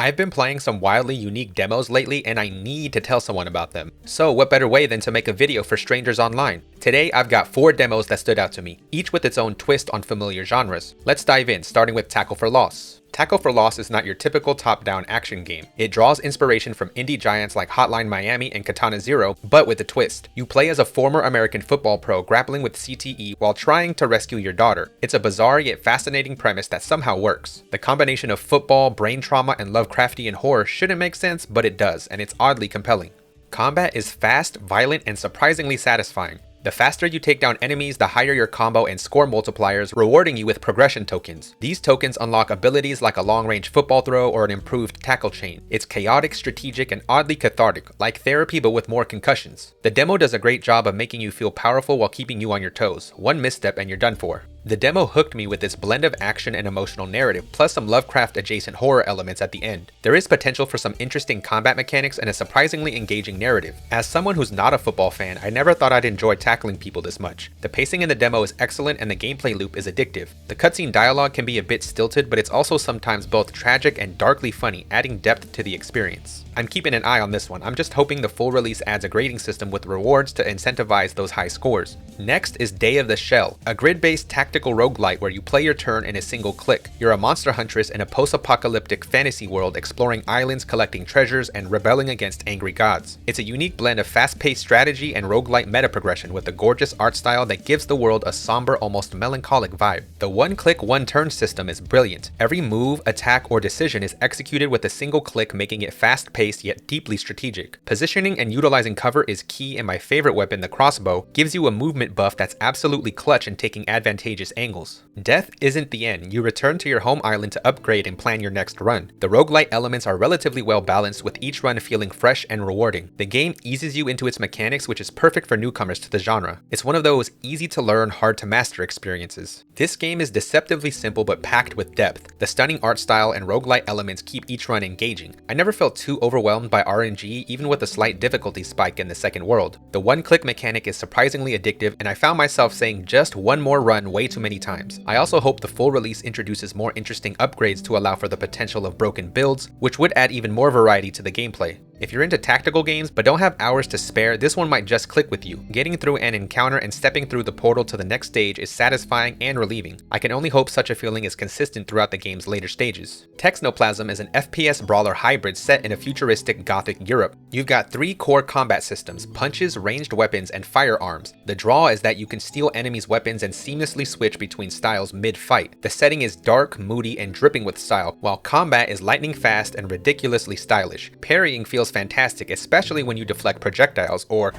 I've been playing some wildly unique demos lately and I need to tell someone about them. So what better way than to make a video for strangers online? Today I've got 4 demos that stood out to me, each with its own twist on familiar genres. Let's dive in, starting with Tackle for Loss. Tackle for Loss is not your typical top-down action game. It draws inspiration from indie giants like Hotline Miami and Katana Zero, but with a twist. You play as a former American football pro grappling with CTE while trying to rescue your daughter. It's a bizarre yet fascinating premise that somehow works. The combination of football, brain trauma, and Lovecraftian horror shouldn't make sense, but it does, and it's oddly compelling. Combat is fast, violent, and surprisingly satisfying. The faster you take down enemies, the higher your combo and score multipliers, rewarding you with progression tokens. These tokens unlock abilities like a long-range football throw or an improved tackle chain. It's chaotic, strategic, and oddly cathartic, like therapy but with more concussions. The demo does a great job of making you feel powerful while keeping you on your toes. One misstep and you're done for. The demo hooked me with its blend of action and emotional narrative, plus some Lovecraft-adjacent horror elements at the end. There is potential for some interesting combat mechanics and a surprisingly engaging narrative. As someone who's not a football fan, I never thought I'd enjoy tackling people this much. The pacing in the demo is excellent and the gameplay loop is addictive. The cutscene dialogue can be a bit stilted, but it's also sometimes both tragic and darkly funny, adding depth to the experience. I'm keeping an eye on this one. I'm just hoping the full release adds a grading system with rewards to incentivize those high scores. Next is Day of the Shell, a grid-based tactical roguelite where you play your turn in a single click. You're a monster huntress in a post-apocalyptic fantasy world exploring islands, collecting treasures, and rebelling against angry gods. It's a unique blend of fast-paced strategy and roguelite meta progression with a gorgeous art style that gives the world a somber, almost melancholic vibe. The one-click, one-turn system is brilliant. Every move, attack, or decision is executed with a single click, making it fast-paced yet deeply strategic. Positioning and utilizing cover is key, and my favorite weapon, the crossbow, gives you a movement buff that's absolutely clutch in taking advantageous angles. Death isn't the end. You return to your home island to upgrade and plan your next run. The roguelite elements are relatively well balanced, with each run feeling fresh and rewarding. The game eases you into its mechanics, which is perfect for newcomers to the genre. It's one of those easy to learn, hard to master experiences. This game is deceptively simple but packed with depth. The stunning art style and roguelite elements keep each run engaging. I never felt too overwhelmed by RNG, even with a slight difficulty spike in the second world. The one-click mechanic is surprisingly addictive, and I found myself saying just one more run way too many times. I also hope the full release introduces more interesting upgrades to allow for the potential of broken builds, which would add even more variety to the gameplay. If you're into tactical games but don't have hours to spare, this one might just click with you. Getting through an encounter and stepping through the portal to the next stage is satisfying and relieving. I can only hope such a feeling is consistent throughout the game's later stages. Texnoplazm is an FPS brawler hybrid set in a futuristic Gothic Europe. You've got 3 core combat systems: punches, ranged weapons, and firearms. The draw is that you can steal enemies' weapons and seamlessly switch between styles mid-fight. The setting is dark, moody, and dripping with style, while combat is lightning fast and ridiculously stylish. Parrying feels fantastic, especially when you deflect projectiles or...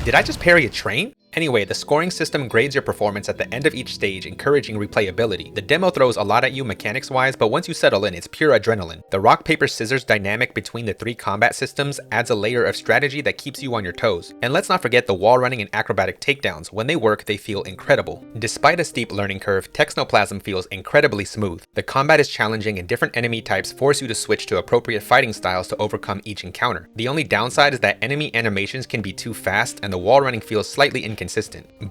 Did I just parry a train? Anyway, the scoring system grades your performance at the end of each stage, encouraging replayability. The demo throws a lot at you mechanics-wise, but once you settle in, it's pure adrenaline. The rock, paper, scissors dynamic between the 3 combat systems adds a layer of strategy that keeps you on your toes. And let's not forget the wall running and acrobatic takedowns. When they work, they feel incredible. Despite a steep learning curve, Texnoplazm feels incredibly smooth. The combat is challenging and different enemy types force you to switch to appropriate fighting styles to overcome each encounter. The only downside is that enemy animations can be too fast and the wall running feels slightly inconsistent.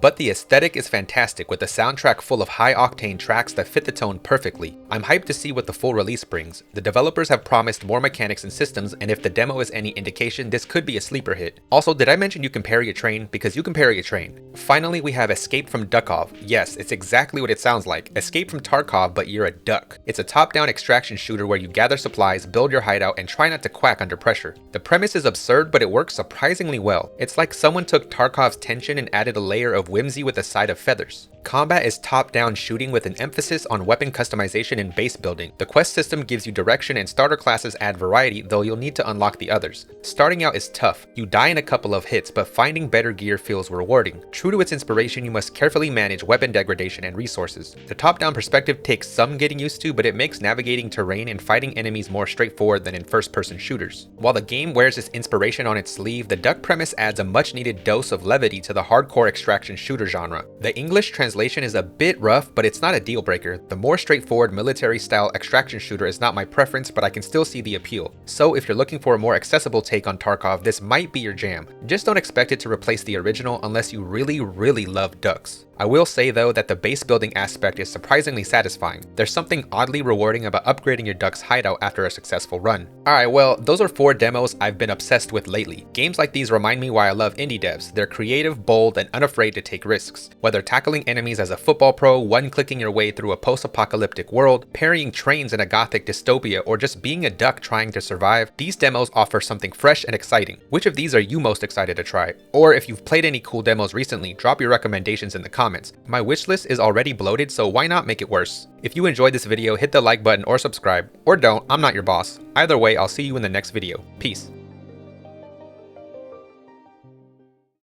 But the aesthetic is fantastic, with a soundtrack full of high-octane tracks that fit the tone perfectly. I'm hyped to see what the full release brings. The developers have promised more mechanics and systems, and if the demo is any indication, this could be a sleeper hit. Also, did I mention you can parry a train? Because you can parry a train. Finally, we have Escape from Duckov. Yes, it's exactly what it sounds like. Escape from Tarkov, but you're a duck. It's a top-down extraction shooter where you gather supplies, build your hideout, and try not to quack under pressure. The premise is absurd, but it works surprisingly well. It's like someone took Tarkov's tension and added a layer of whimsy with a side of feathers. Combat is top-down shooting with an emphasis on weapon customization and base building. The quest system gives you direction and starter classes add variety, though you'll need to unlock the others. Starting out is tough. You die in a couple of hits, but finding better gear feels rewarding. True to its inspiration, you must carefully manage weapon degradation and resources. The top-down perspective takes some getting used to, but it makes navigating terrain and fighting enemies more straightforward than in first-person shooters. While the game wears its inspiration on its sleeve, the duck premise adds a much-needed dose of levity to the hardcore extraction shooter genre. The English translation is a bit rough, but it's not a deal breaker. The more straightforward military-style extraction shooter is not my preference, but I can still see the appeal. So if you're looking for a more accessible take on Tarkov, this might be your jam. Just don't expect it to replace the original unless you really love ducks. I will say though that the base building aspect is surprisingly satisfying. There's something oddly rewarding about upgrading your duck's hideout after a successful run. Alright, well, those are 4 demos I've been obsessed with lately. Games like these remind me why I love indie devs. They're creative, bold, and unafraid to take risks. Whether tackling enemies as a football pro, one-clicking your way through a post-apocalyptic world, parrying trains in a gothic dystopia, or just being a duck trying to survive, these demos offer something fresh and exciting. Which of these are you most excited to try? Or if you've played any cool demos recently, drop your recommendations in the comments. My wishlist is already bloated, so why not make it worse? If you enjoyed this video, hit the like button or subscribe. Or don't, I'm not your boss. Either way, I'll see you in the next video. Peace.